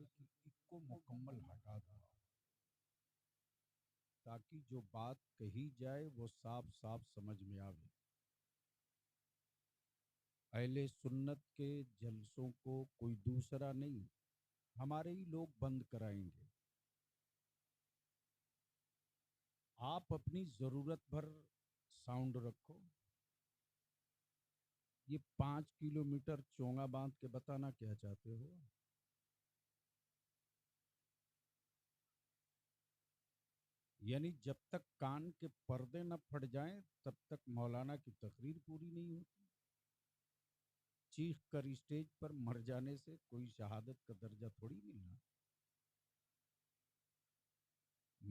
थे कि इसको मुकम्मल हटा दो, ताकि जो बात कही जाए वो साफ साफ समझ में आवे। अहले सुन्नत के जलसों को कोई दूसरा नहीं, हमारे ही लोग बंद कराएंगे। आप अपनी जरूरत भर साउंड रखो। ये 5 किलोमीटर चोंगा बांध के बताना क्या चाहते हो? यानी जब तक कान के पर्दे न फट जाएं तब तक मौलाना की तकरीर पूरी नहीं होती। चीख कर स्टेज पर मर जाने से कोई शहादत का दर्जा थोड़ी मिलना।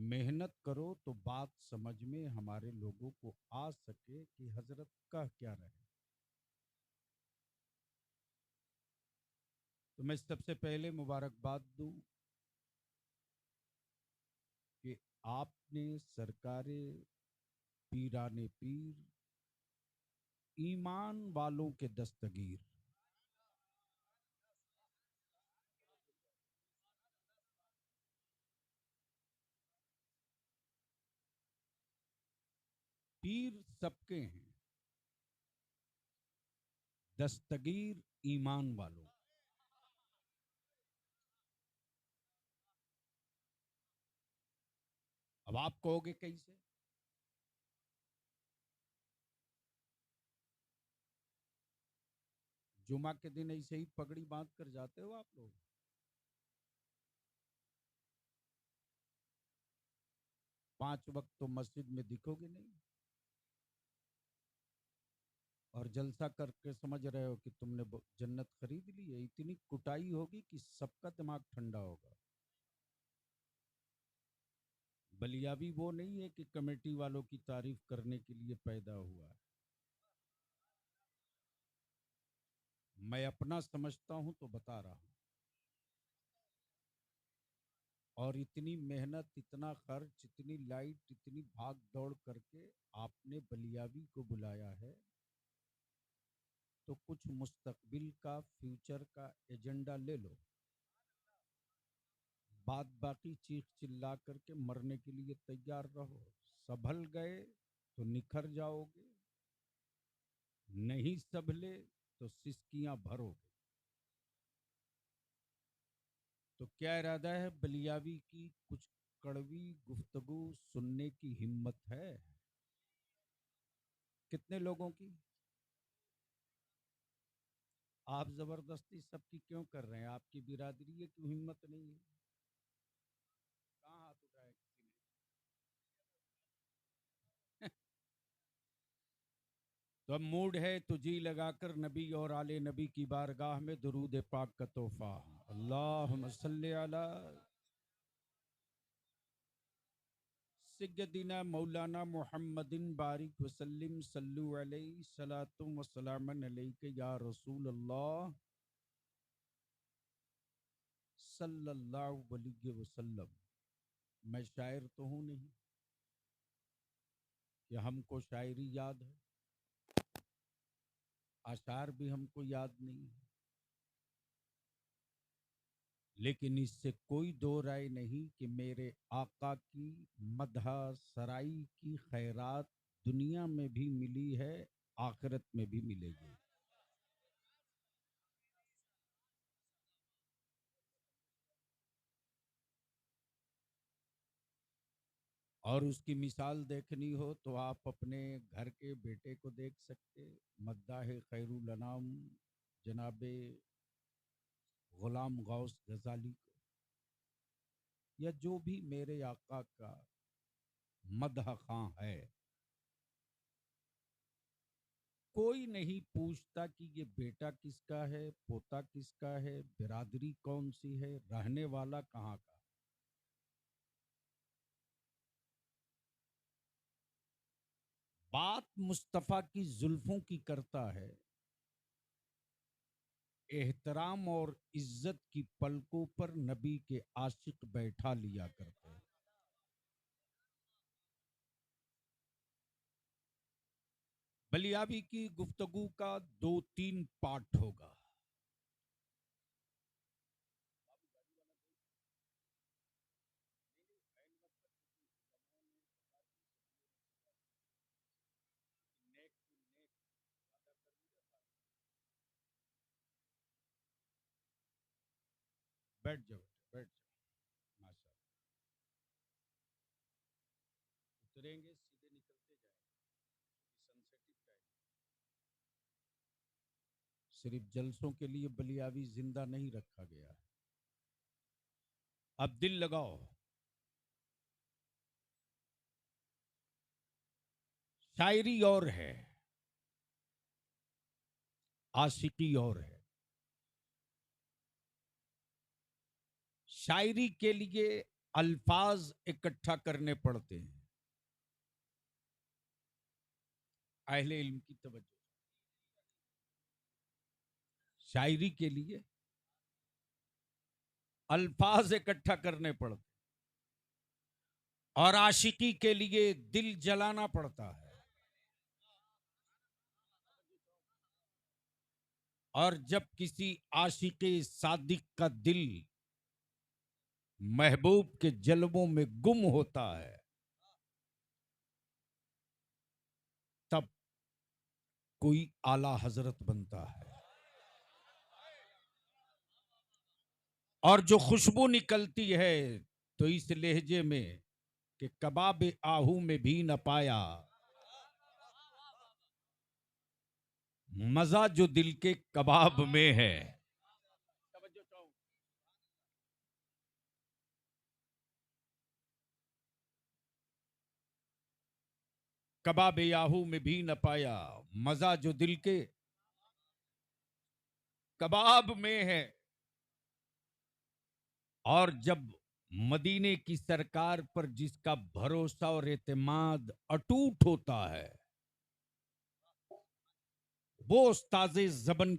मेहनत करो तो बात समझ में हमारे लोगों को आ सके कि हजरत कह क्या रहे। तो मैं सबसे पहले मुबारकबाद दूं कि आपने सरकारे पीराने पीर, ईमान वालों के दस्तगीर, पीर सबके हैं, दस्तगीर ईमान वालों। अब आप कहोगे कैसे? जुमा के दिन ऐसे ही पगड़ी बांध कर जाते हो आप लोग? 5 वक्त तो मस्जिद में दिखोगे नहीं, और जलसा करके समझ रहे हो कि तुमने जन्नत खरीद ली है। इतनी कुटाई होगी कि सबका दिमाग ठंडा होगा। बलियाबी वो नहीं है कि कमेटी वालों की तारीफ करने के लिए पैदा हुआ है। मैं अपना समझता हूं तो बता रहा हूं। और इतनी मेहनत, इतना खर्च, इतनी लाइट, इतनी भाग दौड़ करके आपने बलियाबी को बुलाया है, तो कुछ मुस्तकबिल का, फ्यूचर का एजेंडा ले लो। बात बाकी चीख चिल्ला करके मरने के लिए तैयार रहो। संभल गए तो निखर जाओगे, नहीं संभले तो सिसकियां भरोगे। तो क्या इरादा है बलियावी की? कुछ कड़वी गुफ्तगू सुनने की हिम्मत है? कितने लोगों की? आप जबरदस्ती सबकी क्यों कर रहे हैं? आपकी बिरादरी है, क्यों हिम्मत नहीं है? कहाँ हाथ उठाया किसी ने? तो अब मूड है तो जी लगाकर नबी और आले नबी की बारगाह में दुरूद पाक का तोहफा। अल्लाहुम्मा सल्ली अला सय्यदिना मौलाना मुहम्मदिन बारिक वसल्लिम सल्लु अलैहि सलातुम व सलामन अलैका या रसूल अल्लाह सल्लल्लाहु अलैहि वसल्लम। मैं शायर तो हूँ नहीं कि हमको शायरी याद है, आशार भी हमको याद नहीं है, लेकिन इससे कोई दो राय नहीं कि मेरे आका की मदह सराई की खैरात दुनिया में भी मिली है, आखिरत में भी मिलेगी। और उसकी मिसाल देखनी हो तो आप अपने घर के बेटे को देख सकते, मद्दाह खैरुल अनाम जनाबे गुलाम गौस गजाली को, या जो भी मेरे आका का मदह खां है। कोई नहीं पूछता कि ये बेटा किसका है, पोता किसका है, बिरादरी कौन सी है, रहने वाला कहाँ का। बात मुस्तफ़ा की जुल्फों की करता है, एहतराम और इज्जत की पलकों पर नबी के आशिक बैठा लिया करते हैं। बलियाबी की गुफ्तगू का 2-3 पार्ट होगा। बैठ जाओ, बैठ जाओ। माशाल्लाह। उतरेंगे सीधे निकलते जाएंगे। Sensitive time. सिर्फ जलसों के लिए बलियावी जिंदा नहीं रखा गया है। अब दिल लगाओ। शायरी और है, आशिकी और है। शायरी के लिए अल्फाज इकट्ठा करने पड़ते हैं। अहले इल्म की तवज्जो। शायरी के लिए अल्फाज इकट्ठा करने पड़ते, और आशिकी के लिए दिल जलाना पड़ता है। और जब किसी आशिके सादिक का दिल महबूब के जलवों में गुम होता है, तब कोई आला हजरत बनता है। और जो खुशबू निकलती है तो इस लहजे में कि कबाब आहू में भी न पाया, मजा जो दिल के कबाब में है। कबाब याहू में भी न पाया, मजा जो दिल के कबाब में है। और जब मदीने की सरकार पर जिसका भरोसा और एतमाद अटूट होता है, वो उस्ताज़े जमन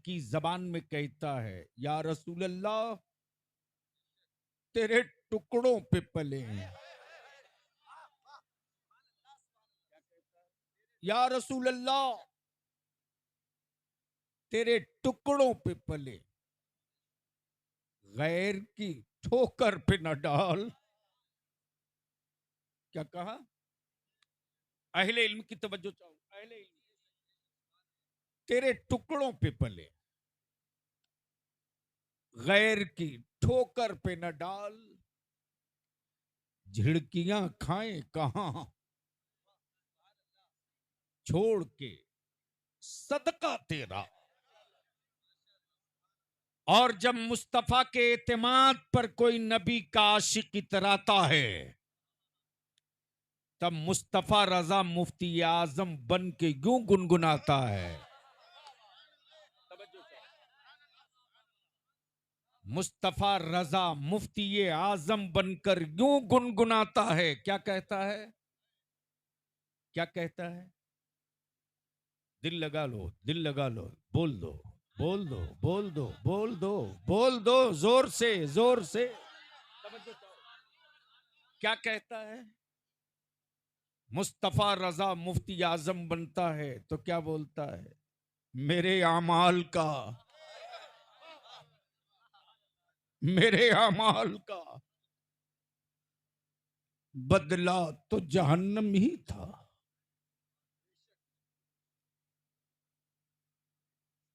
की जबान में कहता है, या रसूल अल्लाह तेरे टुकड़ों पे पले हैं। या रसूल अल्लाह तेरे टुकड़ों पे पले, गैर की ठोकर पे न डाल। क्या कहा? अहले इल्म की तवज्जो चाहूं। अहले इल्म तेरे टुकड़ों पे पले, गैर की ठोकर पे न डाल। झिड़कियां खाएं कहां छोड़ के सदका तेरा। और जब मुस्तफा के एतमाद पर कोई नबी का आशिक इतराता है, तब मुस्तफा रजा मुफ्ती आजम बन के यूं गुनगुनाता है। मुस्तफा रजा मुफ्ती आजम बनकर यूं गुनगुनाता है। क्या कहता है? क्या कहता है? दिल लगा लो, दिल लगा लो, बोल दो, बोल दो, बोल दो, बोल दो, बोल दो, जोर से, जोर से। क्या कहता है? मुस्तफा रजा मुफ्ती आजम बनता है तो क्या बोलता है? मेरे अमाल का, मेरे अमाल का बदला तो जहन्नम ही था।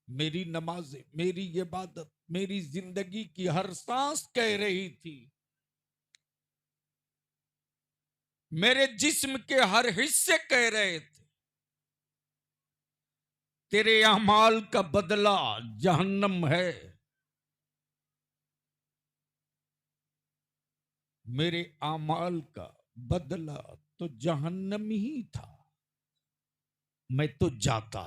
मेरी नमाजें, मेरी इबादत, मेरी जिंदगी की हर सांस कह रही थी, मेरे जिस्म के हर हिस्से कह रहे थे, तेरे अमाल का बदला जहन्नम है। मेरे अमाल का बदला तो जहन्नम ही था। मैं तो जाता,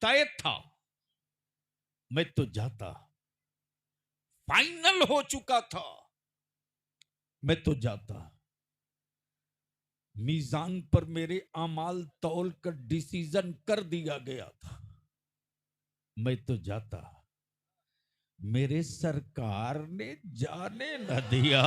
तय था, मैं तो जाता, फाइनल हो चुका था, मैं तो जाता। मीजान पर मेरे अमाल तौल कर डिसीजन कर दिया गया था, मैं तो जाता। मेरे सरकार ने जाने न दिया।